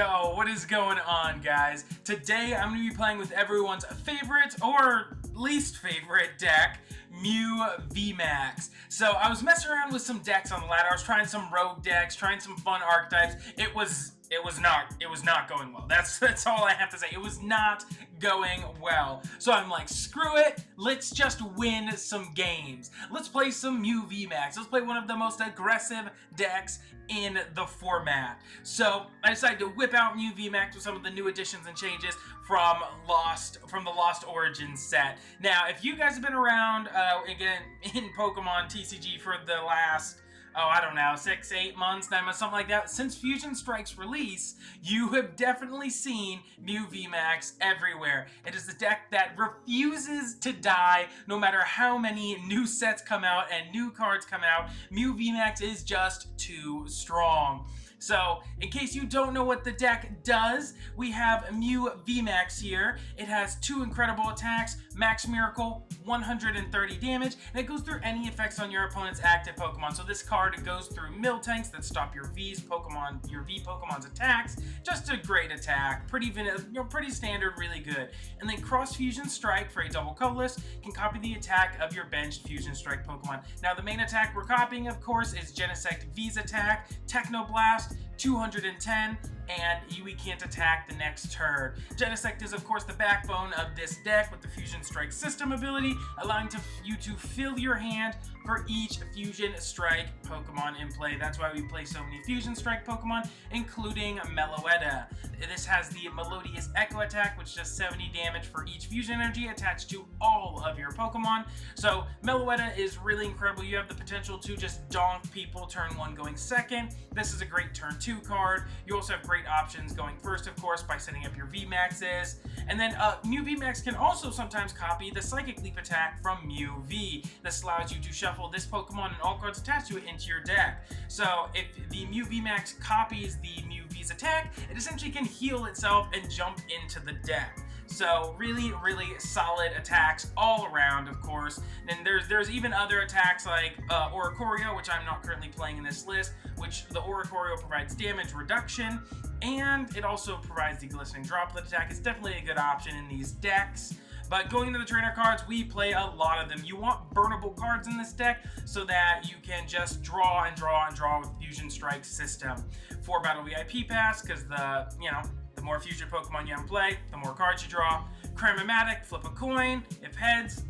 Yo, what is going on, guys? Today I'm going to be playing with everyone's favorite or least favorite deck, Mew Vmax. So I was messing around with some decks on the ladder. I was trying some rogue decks, trying some fun archetypes. It was not going well. That's all I have to say. It was not going well. So I'm like, screw it. Let's just win some games. Let's play some Mew Vmax. Let's play one of the most aggressive decks in the format. So I decided to whip out Mew Vmax with some of the new additions and changes from the Lost Origins set. Now, if you guys have been around again in Pokemon TCG for the last, I don't know, 6, 8 months, 9 months, something like that. Since Fusion Strike's release, you have definitely seen Mew Vmax everywhere. It is a deck that refuses to die no matter how many new sets come out and new cards come out. Mew Vmax is just too strong. So, in case you don't know what the deck does, we have Mew Vmax here. It has 2 incredible attacks, Max Miracle, 130 damage, and it goes through any effects on your opponent's active Pokemon. So this card goes through Miltanks that stop your V Pokemon's attacks. Just a great attack, pretty standard, really good. And then Cross Fusion Strike for a double colorless can copy the attack of your benched Fusion Strike Pokemon. Now the main attack we're copying, of course, is Genesect V's attack, Techno Blast, 210, and we can't attack the next turn. Genesect is, of course, the backbone of this deck with the Fusion Strike system ability, allowing you to fill your hand for each Fusion Strike Pokemon in play. That's why we play so many Fusion Strike Pokemon, including Meloetta. This has the Melodious Echo attack, which does 70 damage for each Fusion Energy attached to all of your Pokemon. So Meloetta is really incredible. You have the potential to just donk people turn 1 going second. This is a great turn 2 card. You also have great options going first, of course, by setting up your Vmaxes. And then Mew Vmax can also sometimes copy the Psychic Leap attack from Mew V. This allows you to shuffle this Pokemon and all cards attached to it into your deck. So if the Mew Vmax copies the Mew V's attack, it essentially can heal itself and jump into the deck. So really, really solid attacks all around, of course. And there's even other attacks like Oricorio, which I'm not currently playing in this list, which the Oricorio provides damage reduction, and it also provides the Glistening Droplet attack. It's definitely a good option in these decks. But going into the trainer cards, we play a lot of them. You want burnable cards in this deck so that you can just draw and draw and draw with Fusion Strike system. 4 Battle VIP Pass, because the more fusion Pokemon you have in play, the more cards you draw. Cramomatic, flip a coin. If heads,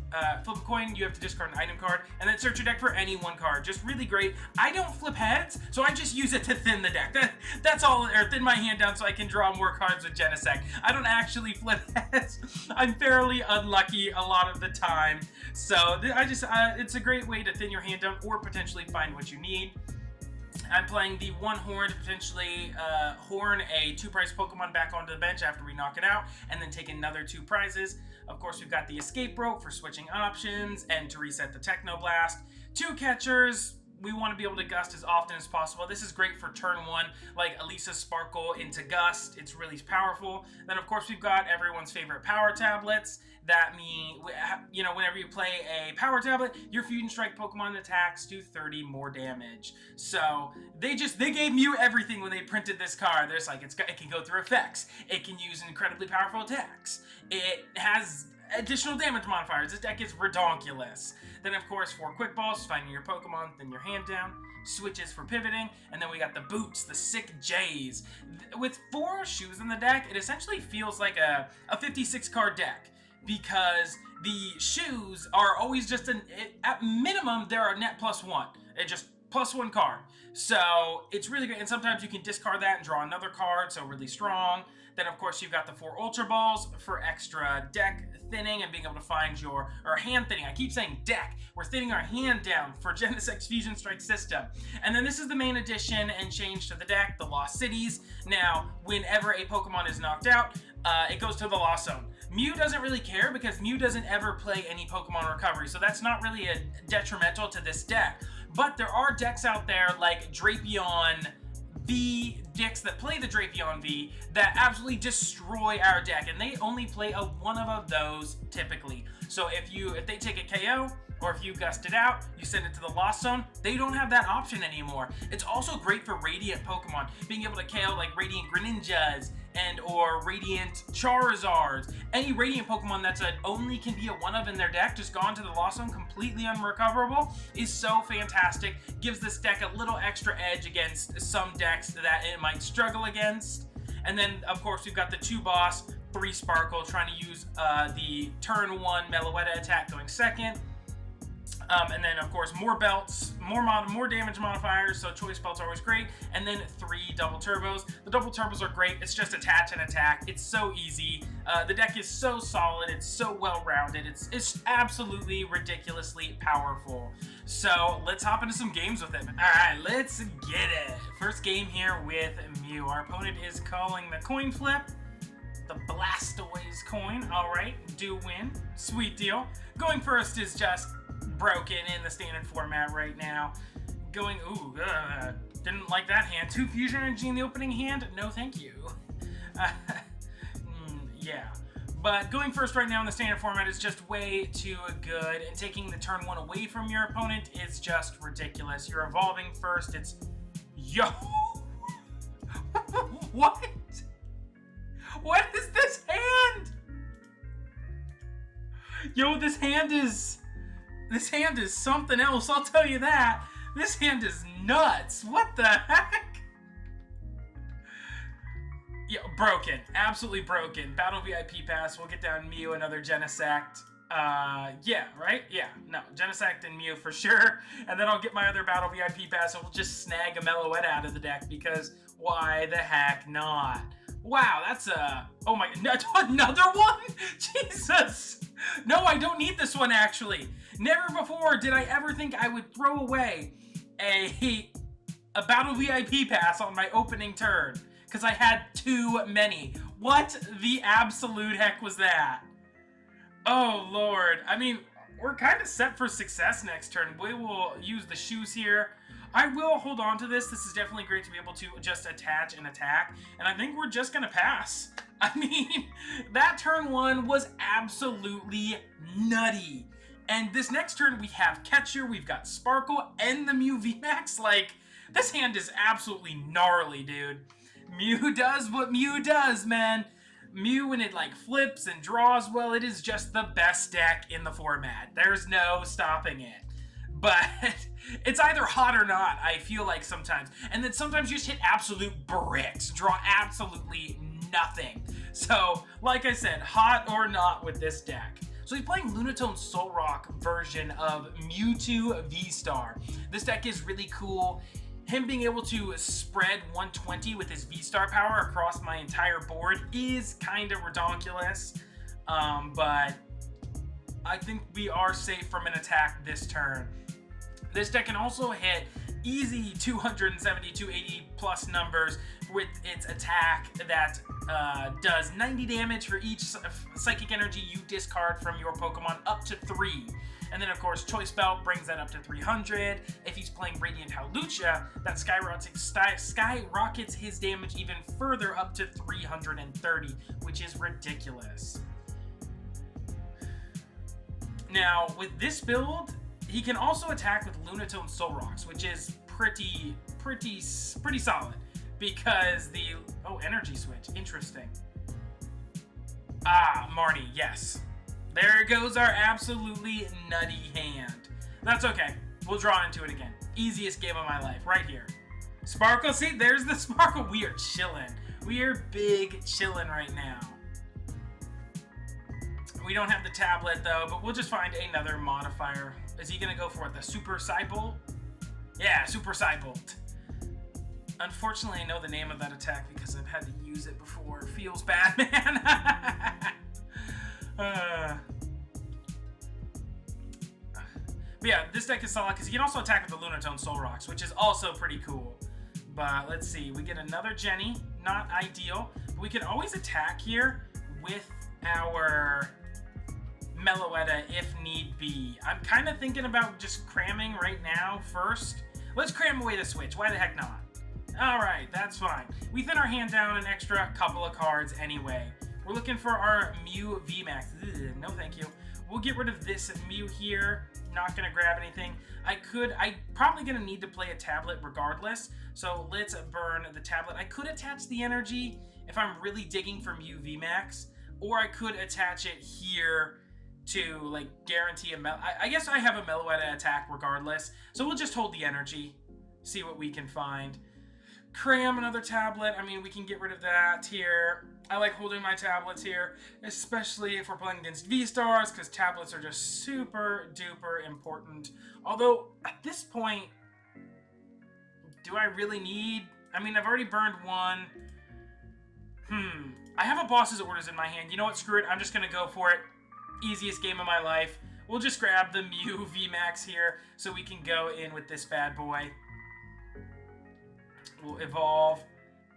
flip a coin, you have to discard an item card, and then search your deck for any 1 card. Just really great. I don't flip heads, so I just use it to thin the deck. That's all, or thin my hand down so I can draw more cards with Genesect. I don't actually flip heads. I'm fairly unlucky a lot of the time. So it's a great way to thin your hand down or potentially find what you need. I'm playing the 1 Horn to potentially horn a 2-prize Pokemon back onto the bench after we knock it out, and then take another 2 prizes. Of course, we've got the Escape Rope for switching options and to reset the Techno Blast. 2 catchers. We want to be able to gust as often as possible. This is great for turn 1, like Elisa's Sparkle into Gust. It's really powerful. Then, of course, we've got everyone's favorite Power Tablets. That means, whenever you play a Power Tablet, your Fusion Strike Pokemon attacks do 30 more damage. So, they gave Mew everything when they printed this card. There's like, it can go through effects. It can use incredibly powerful attacks. It has additional damage modifiers. This deck is redonkulous. Then, of course, 4 Quick Balls, finding your Pokemon, thin your hand down, switches for pivoting, and then we got the Boots, the sick J's. With 4 shoes in the deck, it essentially feels like a 56 card deck, because the shoes are always just at minimum, they're a net +1. It just +1 card. So it's really great, and sometimes you can discard that and draw another card, so really strong. Then, of course, you've got the 4 Ultra Balls for extra deck thinning and being able to find or hand thinning. I keep saying deck. We're thinning our hand down for Genesect's Fusion Strike system. And then this is the main addition and change to the deck, the Lost Cities. Now, whenever a Pokemon is knocked out, it goes to the Lost Zone. Mew doesn't really care because Mew doesn't ever play any Pokemon recovery, so that's not really detrimental to this deck. But there are decks out there like Drapion V decks that play the Drapion V that absolutely destroy our deck, and they only play one of those typically. So if they take a KO, Or if you gust it out, you send it to the Lost Zone. They don't have that option anymore. It's also great for Radiant Pokemon, being able to KO like Radiant Greninjas or Radiant Charizards. Any Radiant Pokemon that's only can be a one-of in their deck, just gone to the Lost Zone, completely unrecoverable, is so fantastic. Gives this deck a little extra edge against some decks that it might struggle against. And then, of course, we've got the 2 boss, 3 Sparkle, trying to use the turn 1 Meloetta attack going second. And then, of course, more belts, more damage modifiers, so choice belts are always great. And then 3 double turbos. The double turbos are great. It's just attach and attack. It's so easy. The deck is so solid. It's so well-rounded. It's absolutely ridiculously powerful. So let's hop into some games with him. All right, let's get it. First game here with Mew. Our opponent is calling the coin flip. The Blastoise coin. All right, do win. Sweet deal. Going first is just broken in the standard format right now. Going, didn't like that hand. 2 fusion energy in the opening hand? No, thank you. Yeah. But going first right now in the standard format is just way too good, and taking the turn 1 away from your opponent is just ridiculous. You're evolving first, it's... Yo! What? What is this hand? Yo, this hand is something else, I'll tell you that. This hand is nuts. What the heck? Yeah, broken. Absolutely broken. Battle VIP Pass. We'll get down Mew, another Genesect. Yeah, right? Yeah, no. Genesect and Mew for sure. And then I'll get my other Battle VIP Pass and we'll just snag a Meloetta out of the deck because why the heck not? Wow, that's a... Oh my... Another one? Jesus! No, I don't need this one, actually. Never before did I ever think I would throw away a Battle VIP Pass on my opening turn, because I had too many. What the absolute heck was that? Oh, Lord. I mean, we're kind of set for success next turn. We will use the shoes here. I will hold on to this. This is definitely great to be able to just attach and attack. And I think we're just going to pass. I mean, that turn 1 was absolutely nutty. And this next turn, we have Catcher, we've got Sparkle, and the Mew Vmax. Like, this hand is absolutely gnarly, dude. Mew does what Mew does, man. Mew, when it, like, flips and draws well, it is just the best deck in the format. There's no stopping it. But it's either hot or not, I feel like sometimes. And then sometimes you just hit absolute bricks, draw absolutely nothing. So, like I said, hot or not with this deck. So he's playing Lunatone Solrock version of Mewtwo V-Star. This deck is really cool. Him being able to spread 120 with his V-Star power across my entire board is kind of redonkulous. But I think we are safe from an attack this turn. This deck can also hit easy 270, 280 plus numbers with its attack that does 90 damage for each psychic energy you discard from your Pokemon up to 3. And then, of course, Choice Belt brings that up to 300. If he's playing Radiant Hawlucha, that skyrockets his damage even further up to 330, which is ridiculous. Now, with this build, he can also attack with Lunatone Solrocks, which is pretty solid. Because the... Oh, energy switch. Interesting. Ah, Marnie, yes. There goes our absolutely nutty hand. That's okay. We'll draw into it again. Easiest game of my life, right here. Sparkle, see? There's the Sparkle. We are chilling. We are big chilling right now. We don't have the tablet, though, but we'll just find another modifier. Is he going to go for it? The Super Cybolt? Yeah, Super Cybolt. Unfortunately, I know the name of that attack because I've had to use it before. It feels bad, man. But yeah, this deck is solid because you can also attack with the Lunatone Solrocks, which is also pretty cool. But let's see. We get another Jenny. Not ideal. But we can always attack here with our Meloetta if need be. I'm kind of thinking about just cramming right now first. Let's cram away the switch. Why the heck not? Alright, that's fine. We thin our hand down an extra couple of cards anyway. We're looking for our Mew Vmax. Ugh, no thank you. we'll get rid of this Mew here. Not gonna grab anything. I'm probably gonna need to play a tablet regardless. So let's burn the tablet. I could attach the energy if I'm really digging for Mew Vmax, or I could attach it here to like guarantee I guess I have a Meloetta attack regardless. So we'll just hold the energy, see what we can find. Cram another tablet. I mean, we can get rid of that here. I like holding my tablets here, especially if we're playing against V-Stars, because tablets are just super duper important. Although, at this point, do I really need... I mean, I've already burned one. I have a boss's orders in my hand. You know what? Screw it. I'm just going to go for it. Easiest game of my life. We'll just grab the Mew Vmax here so we can go in with this bad boy. We'll evolve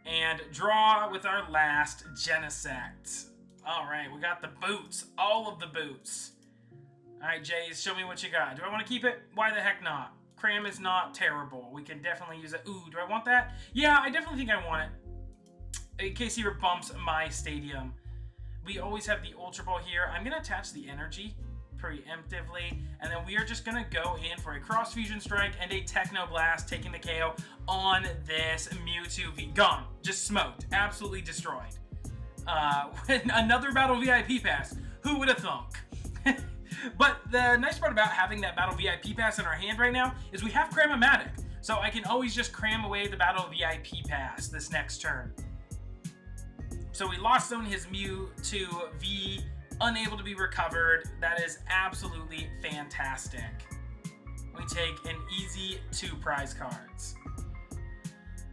and draw with our last Genesect. Alright, we got the boots. All of the boots. Alright, Jays, show me what you got. Do I want to keep it? Why the heck not? Cram is not terrible. We can definitely use it. Ooh, do I want that? Yeah, I definitely think I want it. In case he bumps my stadium. We always have the Ultra Ball here. I'm going to attach the energy preemptively, and then we are just going to go in for a Cross Fusion Strike and a Techno Blast, taking the KO on this Mewtwo V. Gone. Just smoked. Absolutely destroyed. Another Battle VIP Pass. Who would have thunk? But the nice part about having that Battle VIP Pass in our hand right now is we have Cram-O-Matic, so I can always just cram away the Battle VIP Pass this next turn. So we lost zone his Mewtwo V, unable to be recovered. That is absolutely fantastic. We take an easy 2 prize cards.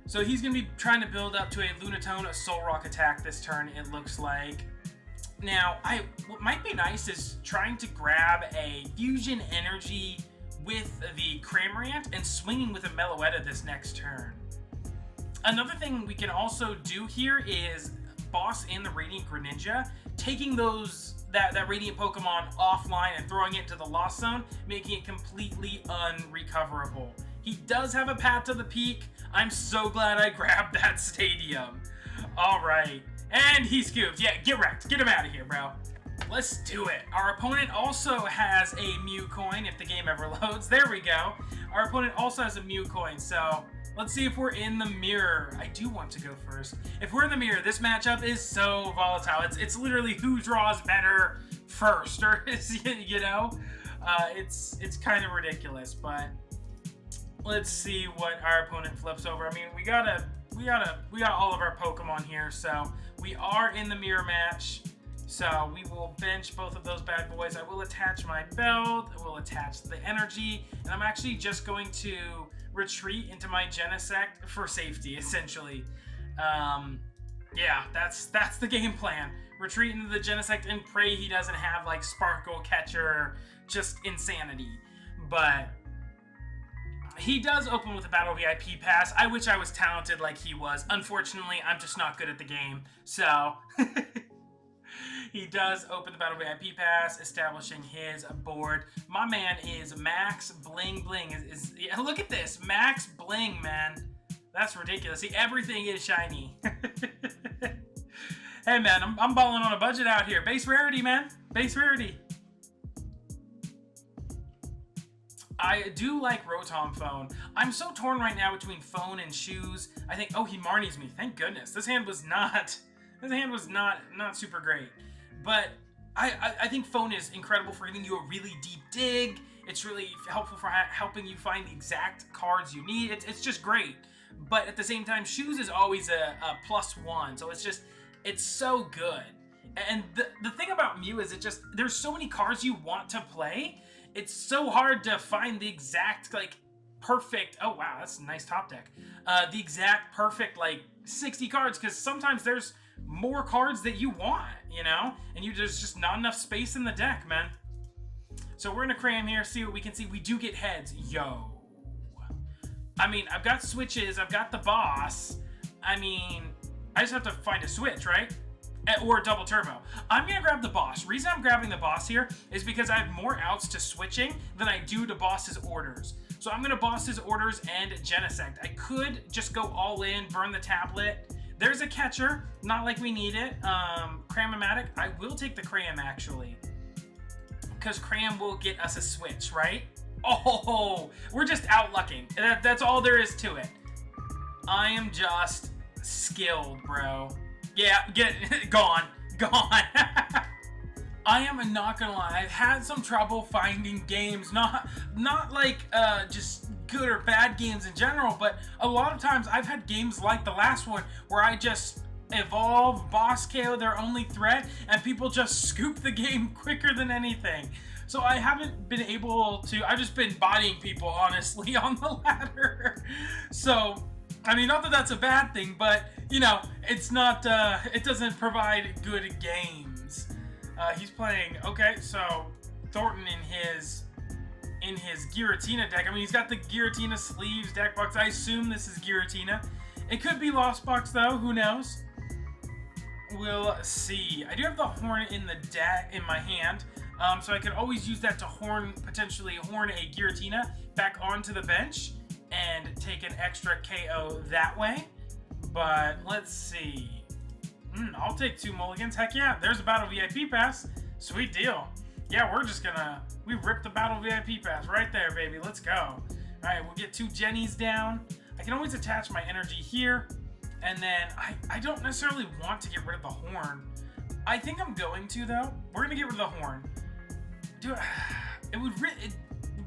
So he's going to be trying to build up to a Lunatone, a Soul Rock attack this turn, it looks like. Now, what might be nice is trying to grab a Fusion Energy with the Cramorant and swinging with a Meloetta this next turn. Another thing we can also do here is boss in the Radiant Greninja, taking that Radiant Pokemon offline and throwing it into the Lost Zone, making it completely unrecoverable. He does have a path to the peak. I'm so glad I grabbed that stadium. Alright. And he scoops. Yeah, get wrecked. Get him out of here, bro. Let's do it. Our opponent also has a Mew coin if the game ever loads. There we go. Our opponent also has a Mew coin, so let's see if we're in the mirror. I do want to go first. If we're in the mirror, this matchup is so volatile. It's literally who draws better first, or you know, it's kind of ridiculous. But let's see what our opponent flips over. I mean, we got all of our Pokemon here, so we are in the mirror match. So we will bench both of those bad boys. I will attach my belt. I will attach the energy, and I'm actually just going to retreat into my Genesect for safety, essentially. Yeah, that's the game plan. Retreat into the Genesect and pray he doesn't have like Sparkle Catcher, just insanity. But he does open with a Battle VIP Pass. I wish I was talented like he was. Unfortunately, I'm just not good at the game. So he does open the Battle VIP Pass, establishing his board. My man is Max Bling Bling. Yeah, look at this. Max Bling, man. That's ridiculous. See, everything is shiny. Hey, man, I'm balling on a budget out here. Base rarity, man. Base rarity. I do like Rotom Phone. I'm so torn right now between Phone and Shoes. I think, oh, he Marnies me. Thank goodness. This hand was not super great. But I think Phone is incredible for giving you a really deep dig. It's really helpful for helping you find the exact cards you need. It's just great. But at the same time, Shoes is always a +1. So it's so good. And the thing about Mew is there's so many cards you want to play. It's so hard to find the exact, like, perfect... Oh, wow, that's a nice top deck. The exact perfect, like, 60 cards, because sometimes there's more cards that you want, you know? And there's just not enough space in the deck, man. So we're going to cram here, see what we can see. We do get heads. Yo. I mean, I've got switches. I've got the boss. I mean, I just have to find a switch, right? Or a double turbo. I'm going to grab the boss. Reason I'm grabbing the boss here is because I have more outs to switching than I do to boss's orders. So I'm going to boss his orders and Genesect. I could just go all in, burn the tablet. There's a catcher. Not like we need it. Cram-O-Matic. I will take the Cram, actually. because Cram will get us a switch, right? Oh, we're just outlucking. That's all there is to it. I am just skilled, bro. Yeah, get gone. I am not gonna lie, I've had some trouble finding games, not like just good or bad games in general, but a lot of times I've had games like the last one where I just evolve, boss KO their only threat, and people just scoop the game quicker than anything. So I haven't been able to, I've just been bodying people, honestly, on the ladder. So, I mean, not that that's a bad thing, but, you know, it's not, it doesn't provide good games. He's playing, okay, so Thornton in his Giratina deck. I mean, he's got the Giratina sleeves, deck box. I assume this is Giratina. It could be Lost Box, though. Who knows? We'll see. I do have the horn in the deck in my hand, so I could always use that to potentially horn a Giratina back onto the bench and take an extra KO that way. But let's see. I'll take 2 mulligans. Heck yeah, there's a Battle VIP Pass. Sweet deal. Yeah, we ripped the Battle VIP Pass right there, baby. Let's go. All right, we'll get 2 Jennies down. I can always attach my energy here. And then I don't necessarily want to get rid of the horn. I think I'm going to, though. We're going to get rid of the horn. Dude, it would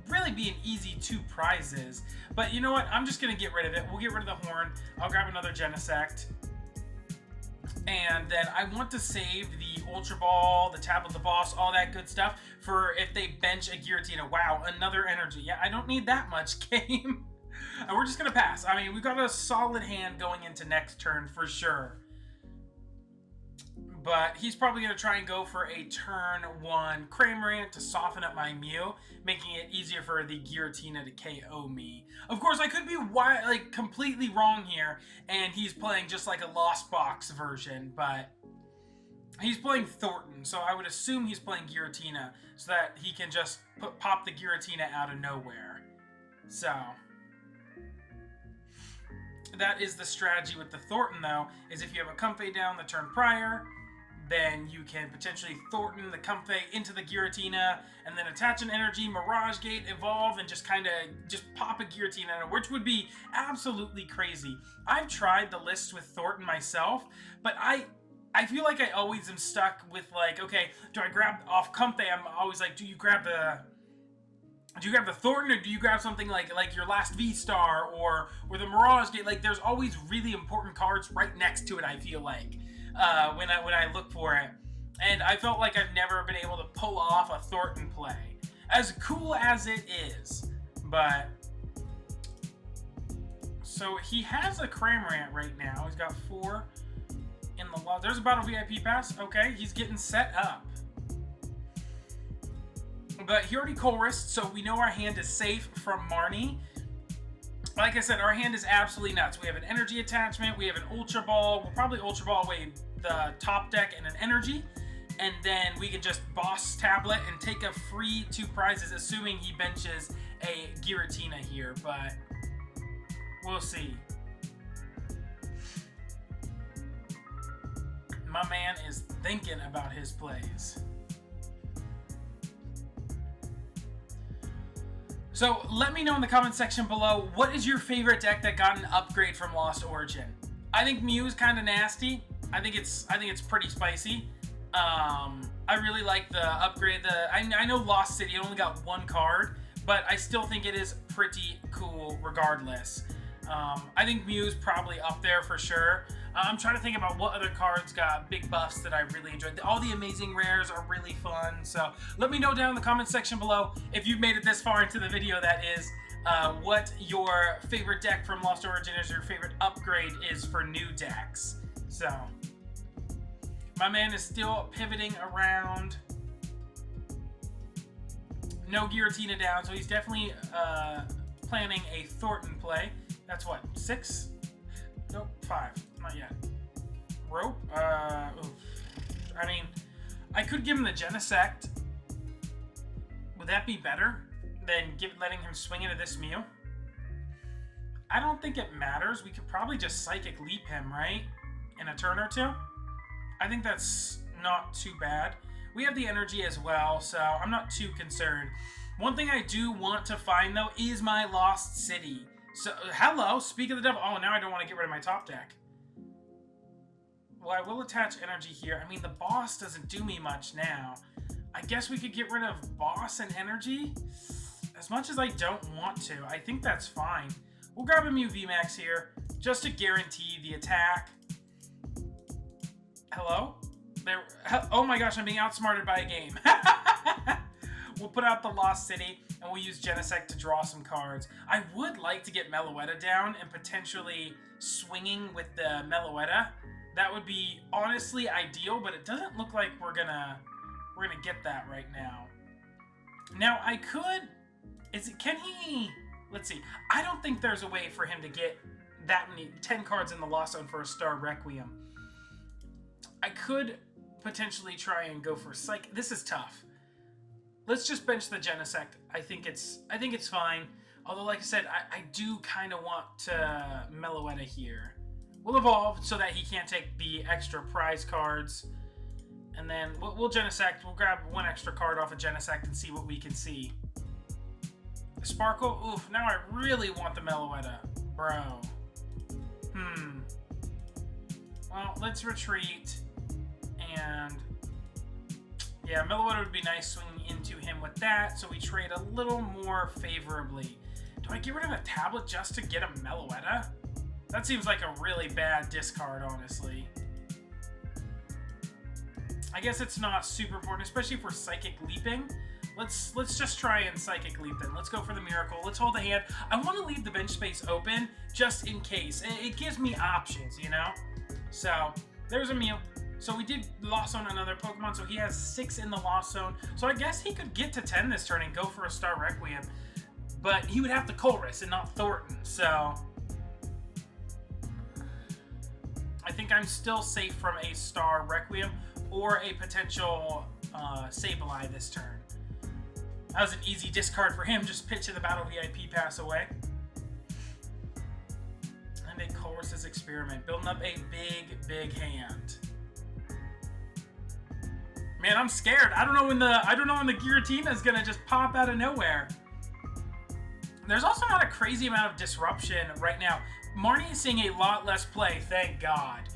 really be an easy 2 prizes. But you know what? I'm just going to get rid of it. We'll get rid of the horn. I'll grab another Genesect. And then I want to save the Ultra Ball, the Tablet the Boss, all that good stuff for if they bench a Giratina. Wow, another energy. Yeah, I don't need that much game. And we're just going to pass. I mean, we've got a solid hand going into next turn for sure. But he's probably going to try and go for a turn 1 Cramorant to soften up my Mew, making it easier for the Giratina to KO me. Of course, I could be completely wrong here, and he's playing just like a Lost Box version, but he's playing Thornton, so I would assume he's playing Giratina, so that he can just pop the Giratina out of nowhere. So that is the strategy with the Thornton, though, is if you have a Comfey down the turn prior, then you can potentially Thornton the Comfey into the Giratina, and then attach an energy, Mirage Gate, evolve, and just kind of pop a Giratina, which would be absolutely crazy. I've tried the list with Thornton myself, but I feel like I always am stuck with, like, okay, do I grab off Comfey? I'm always like, do you grab the Thornton, or do you grab something like your last V-Star or the Mirage Gate? Like, there's always really important cards right next to it, I feel like, when I look for it. And I felt like I've never been able to pull off a Thornton play, as cool as it is. But so he has a Cramorant right now. He's got 4 in the lot. There's a Battle VIP Pass. Okay, he's getting set up. But he already chorused, so we know our hand is safe from Marnie. Like I said, our hand is absolutely nuts. We have an energy attachment, we have an Ultra Ball. We'll probably Ultra Ball away the top deck and an energy. And then we can just boss Tablet and take a free 2 prizes, assuming he benches a Giratina here. But we'll see. My man is thinking about his plays. So let me know in the comment section below, what is your favorite deck that got an upgrade from Lost Origin? I think Mew is kind of nasty. I think it's pretty spicy. I really like the upgrade. I know Lost City only got 1 card, but I still think it is pretty cool regardless. I think Mew's probably up there for sure. I'm trying to think about what other cards got big buffs that I really enjoyed. All the amazing rares are really fun. So let me know down in the comment section below, if you've made it this far into the video, that is, what your favorite deck from Lost Origin is, your favorite upgrade is for new decks. So my man is still pivoting around. No Giratina down, so he's definitely planning a Thornton play. That's what, 6? Nope, 5. Not yet. Rope? Oof. I mean, I could give him the Genesect. Would that be better than letting him swing into this Mew? I don't think it matters. We could probably just Psychic Leap him, right? In a turn or 2? I think that's not too bad. We have the energy as well, so I'm not too concerned. One thing I do want to find, though, is my lost city. So, hello, speak of the devil. Oh, now I don't want to get rid of my top deck. Well, I will attach energy here. I mean, the boss doesn't do me much now. I guess we could get rid of boss and energy. As much as I don't want to, I think that's fine. We'll grab a Mew Vmax here, just to guarantee the attack. Hello? There. Oh my gosh, I'm being outsmarted by a game. We'll put out the Lost City, and we'll use Genesect to draw some cards. I would like to get Meloetta down and potentially swinging with the Meloetta. That would be honestly ideal, but it doesn't look like we're gonna get that right now. Now I could. Can he? Let's see. I don't think there's a way for him to get that many 10 cards in the Lost Zone for a Star Requiem. I could potentially try and go for Psych. This is tough. Let's just bench the Genesect. I think it's fine. Although, like I said, I do kind of want to Meloetta here. We'll evolve so that he can't take the extra prize cards. And then we'll Genesect. We'll grab one extra card off of Genesect and see what we can see. Sparkle? Oof, now I really want the Meloetta. Bro. Well, let's retreat. And yeah, Meloetta would be nice swinging into him with that, so we trade a little more favorably. Do I get rid of a tablet just to get a Meloetta? That seems like a really bad discard, honestly. I guess it's not super important, especially if we're Psychic Leaping. Let's just try and Psychic Leap then. Let's go for the Miracle. Let's hold the hand. I want to leave the bench space open just in case. It gives me options, you know? So, there's a Mew. So we did Lost Zone another Pokemon, so he has 6 in the Lost Zone. So I guess he could get to 10 this turn and go for a Star Requiem. But he would have to Colress and not Thornton, so I think I'm still safe from a Star Requiem or a potential Sableye this turn. That was an easy discard for him, just pitch in the Battle VIP pass away. And a Colress's Experiment, building up a big hand. Man, I'm scared. I don't know when the Giratina is gonna just pop out of nowhere. There's also not a crazy amount of disruption right now. Marnie is seeing a lot less play, thank God.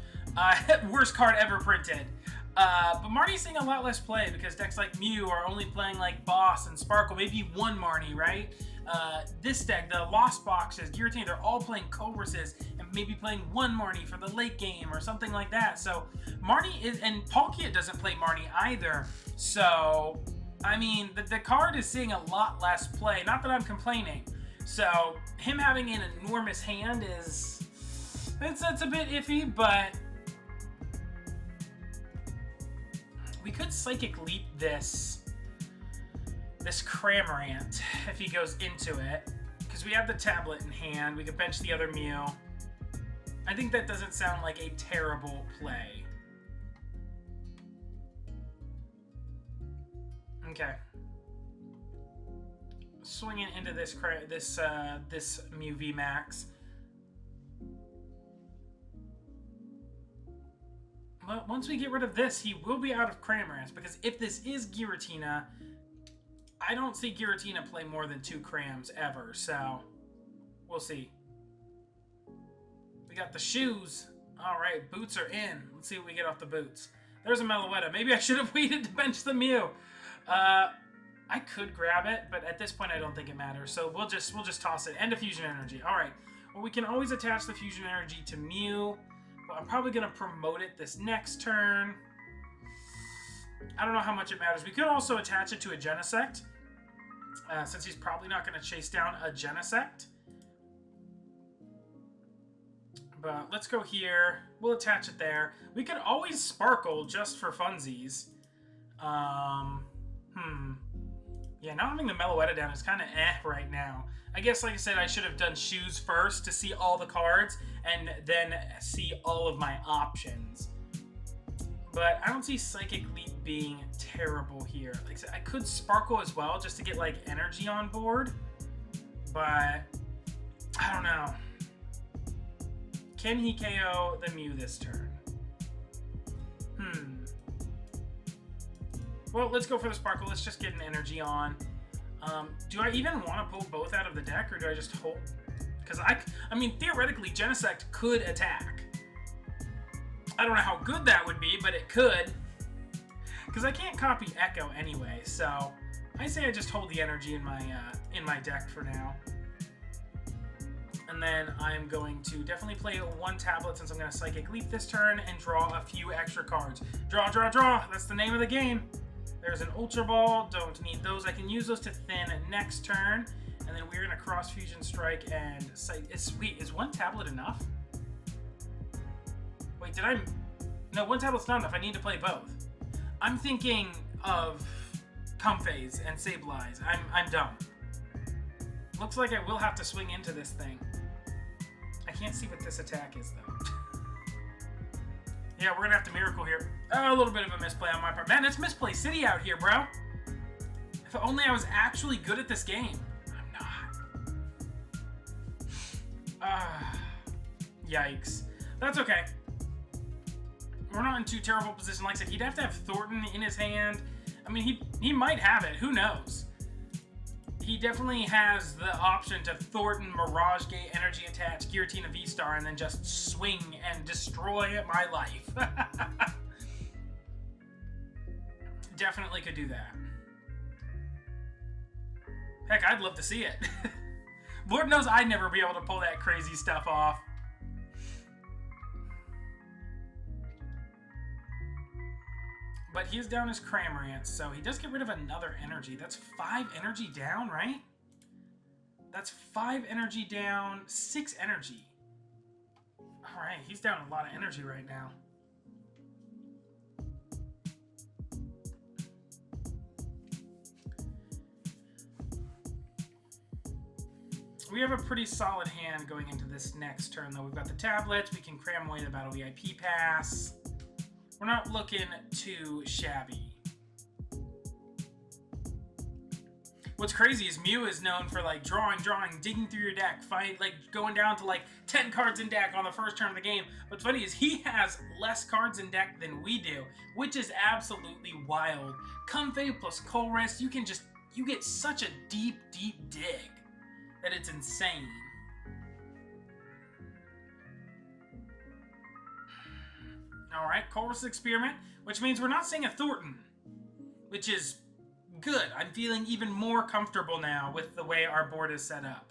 Worst card ever printed. But Marnie's seeing a lot less play because decks like Mew are only playing like Boss and Sparkle, maybe one Marnie, right? This deck, the Lost Boxes, Giratina, they're all playing Colresses and maybe playing one Marnie for the late game or something like that. So Marnie is, and Palkia doesn't play Marnie either. So, I mean, the card is seeing a lot less play. Not that I'm complaining. So him having an enormous hand is, it's a bit iffy, but we could Psychic Leap this Cramorant if he goes into it, because we have the tablet in hand. We could bench the other Mew. I think that doesn't sound like a terrible play. Okay. Swinging into this Mew Vmax. But once we get rid of this, he will be out of Cramorants, because if this is Giratina, I don't see Giratina play more than 2 Crams ever, so we'll see. We got the shoes. All right, boots are in. Let's see what we get off the boots. There's a Meloetta. Maybe I should have waited to bench the Mew. I could grab it, but at this point I don't think it matters. So we'll just toss it. End of Fusion Energy. All right. Well, we can always attach the Fusion Energy to Mew. Well, I'm probably going to promote it this next turn. I don't know how much it matters. We could also attach it to a Genesect, since he's probably not going to chase down a Genesect. But let's go here. We'll attach it there. We could always Sparkle just for funsies. Yeah, not having the Meloetta down is kind of right now. I guess, like I said, I should have done shoes first to see all the cards and then see all of my options. But I don't see Psychic Leap being terrible here. Like I said, I could Sparkle as well just to get like energy on board. But I don't know. Can he KO the Mew this turn? Well, let's go for the Sparkle. Let's just get an energy on. Do I even want to pull both out of the deck, or do I just hold? Because I mean, theoretically, Genesect could attack. I don't know how good that would be, but it could. Because I can't copy Echo anyway, so I say I just hold the energy in my deck for now. And then I'm going to definitely play one tablet since I'm going to Psychic Leap this turn and draw a few extra cards. Draw, draw, draw! That's the name of the game. There's an Ultra Ball. Don't need those. I can use those to thin next turn. And then we're going to Cross Fusion Strike and Wait, is one tablet enough? Wait, No, one tablet's not enough. I need to play both. I'm thinking of Comphase and Sableye. I'm dumb. Looks like I will have to swing into this thing. I can't see what this attack is, though. Yeah, we're going to have to Miracle here. Oh, a little bit of a misplay on my part. Man, it's Misplay City out here, bro. If only I was actually good at this game. I'm not. Yikes. That's okay. We're not in too terrible position. Like I said, he'd have to have Thornton in his hand. I mean, he might have it. Who knows? He definitely has the option to Thornton, Mirage Gate, Energy Attach, Giratina V-Star, and then just swing and destroy my life. Definitely could do that. Heck, I'd love to see it. Lord knows I'd never be able to pull that crazy stuff off. But he is down his Cramorant, so he does get rid of another energy. That's 5 energy down, right? That's 5 energy down, 6 energy. Alright, he's down a lot of energy right now. We have a pretty solid hand going into this next turn, though. We've got the tablets, we can cram away the Battle VIP pass. We're not looking too shabby. What's crazy is Mew is known for like drawing, digging through your deck, going down to like 10 cards in deck on the first turn of the game. What's funny is he has less cards in deck than we do, which is absolutely wild. Comfey plus Colress, you get such a deep dig that it's insane. Alright, Colress Experiment, which means we're not seeing a Thornton, which is good. I'm feeling even more comfortable now with the way our board is set up.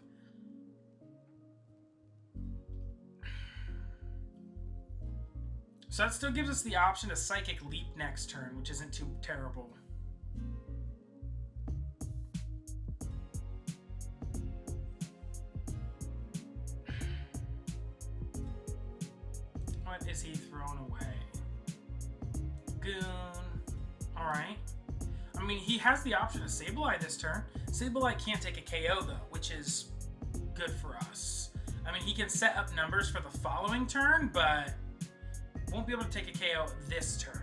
So that still gives us the option to Psychic Leap next turn, which isn't too terrible. What is he throwing away? Goon. Alright. I mean, he has the option to Sableye this turn. Sableye can't take a KO, though, which is good for us. I mean, he can set up numbers for the following turn, but won't be able to take a KO this turn.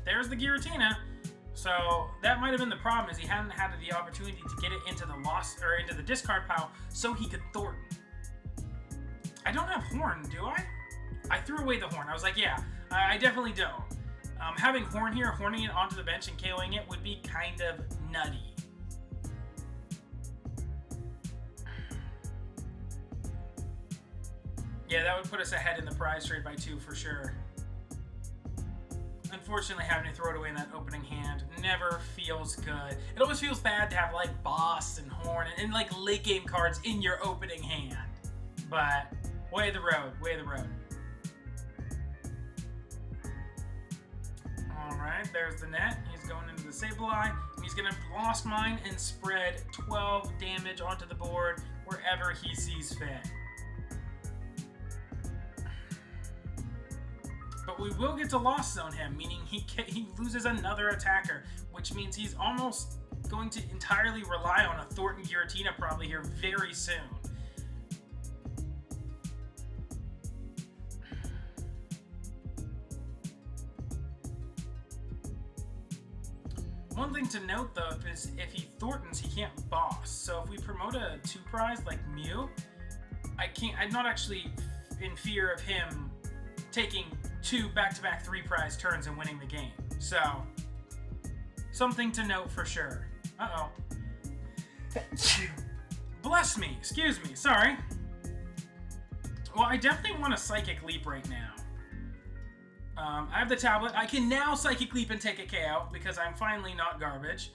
There's the Giratina. So that might have been the problem, is he hadn't had the opportunity to get it into the into the discard pile so he could Thornton. I don't have Horn, do I? I threw away the Horn. I was like, yeah, I definitely don't. Having Horn here, horning it onto the bench and KOing it would be kind of nutty. Yeah, that would put us ahead in the prize trade by 2 for sure. Unfortunately, having to throw it away in that opening hand never feels good. It always feels bad to have like Boss and Horn and like late game cards in your opening hand. But way of the road, way of the road. Alright, there's the net. He's going into the Sableye. He's going to Lost Mine and spread 12 damage onto the board wherever he sees fit. But we will get to Lost Zone him, meaning he loses another attacker, which means he's almost going to entirely rely on a Thornton Giratina probably here very soon. One thing to note, though, is if he Thorntons, he can't boss. So if we promote a 2 prize like Mew, I'm not actually in fear of him taking 2 back-to-back 3 prize turns and winning the game. So something to note for sure. Uh-oh. Bless me. Excuse me. Sorry. Well, I definitely want a Psychic Leap right now. I have the tablet. I can now Psychic Leap and take a KO because I'm finally not garbage.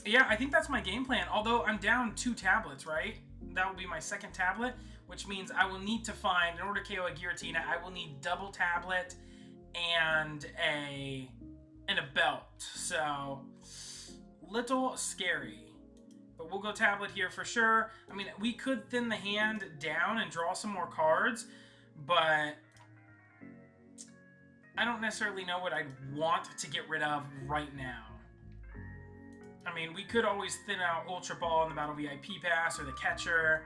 Yeah, I think that's my game plan. Although I'm down 2 tablets, right? That will be my second tablet, which means I will need to find, in order to KO a Giratina, I will need double tablet and a belt. So, little scary. But we'll go tablet here for sure. I mean, we could thin the hand down and draw some more cards, but I don't necessarily know what I'd want to get rid of right now. I mean, we could always thin out Ultra Ball in the Battle VIP Pass or the Catcher.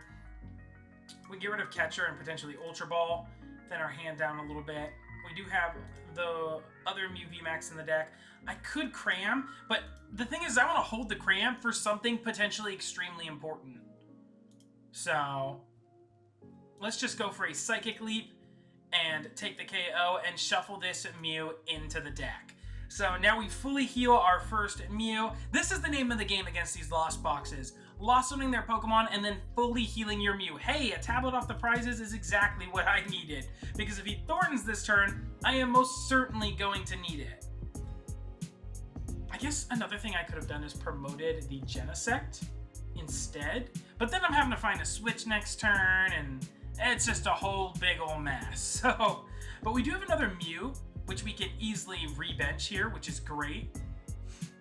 We get rid of Catcher and potentially Ultra Ball, thin our hand down a little bit. We do have the other Mew Vmax in the deck. I could cram, but the thing is I want to hold the cram for something potentially extremely important. So, let's just go for a Psychic Leap and take the KO and shuffle this Mew into the deck. So now we fully heal our first Mew. This is the name of the game against these Lost Boxes. Lost owning their Pokemon and then fully healing your Mew. Hey, a tablet off the prizes is exactly what I needed. Because if he Thorntons this turn, I am most certainly going to need it. I guess another thing I could have done is promoted the Genesect instead. But then I'm having to find a switch next turn, and it's just a whole big old mess. So, but we do have another Mew, which we can easily re-bench here, which is great.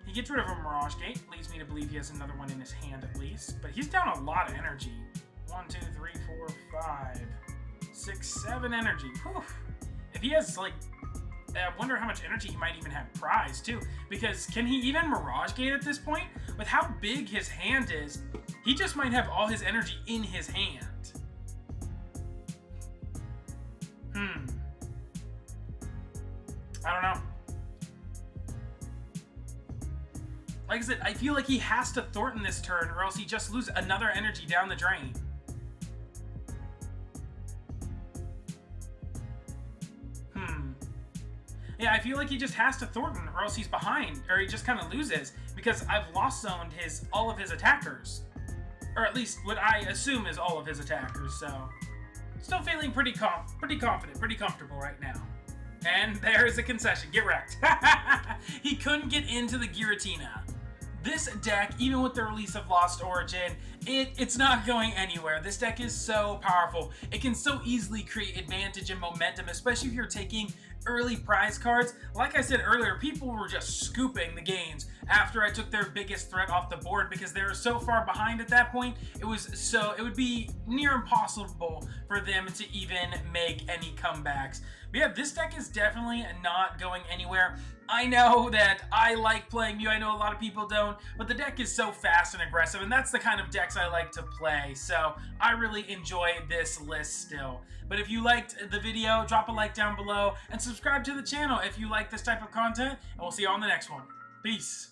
He gets rid of a Mirage Gate, leads me to believe he has another one in his hand at least. But he's down a lot of energy. 1, 2, 3, 4, 5, 6, 7 energy. Whew. If he has, like, I wonder how much energy he might even have prized, too. Because can he even Mirage Gate at this point? With how big his hand is, he just might have all his energy in his hand. I don't know. Like I said, I feel like he has to Thornton this turn or else he just loses another energy down the drain. Yeah, I feel like he just has to Thornton or else he's behind, or he just kind of loses because I've lost zoned all of his attackers. Or at least what I assume is all of his attackers, so still feeling pretty confident, pretty comfortable right now. And there's a concession. Get wrecked. He couldn't get into the Giratina. This deck, even with the release of Lost Origin, it's not going anywhere. This deck is so powerful. It can so easily create advantage and momentum, especially if you're taking early prize cards. Like I said earlier, people were just scooping the games after I took their biggest threat off the board because they were so far behind at that point. It would be near impossible for them to even make any comebacks. But yeah, this deck is definitely not going anywhere. I know that I like playing Mew, I know a lot of people don't, but the deck is so fast and aggressive, and that's the kind of decks I like to play, so I really enjoy this list still. But if you liked the video, drop a like down below, and subscribe to the channel if you like this type of content, and we'll see you on the next one. Peace.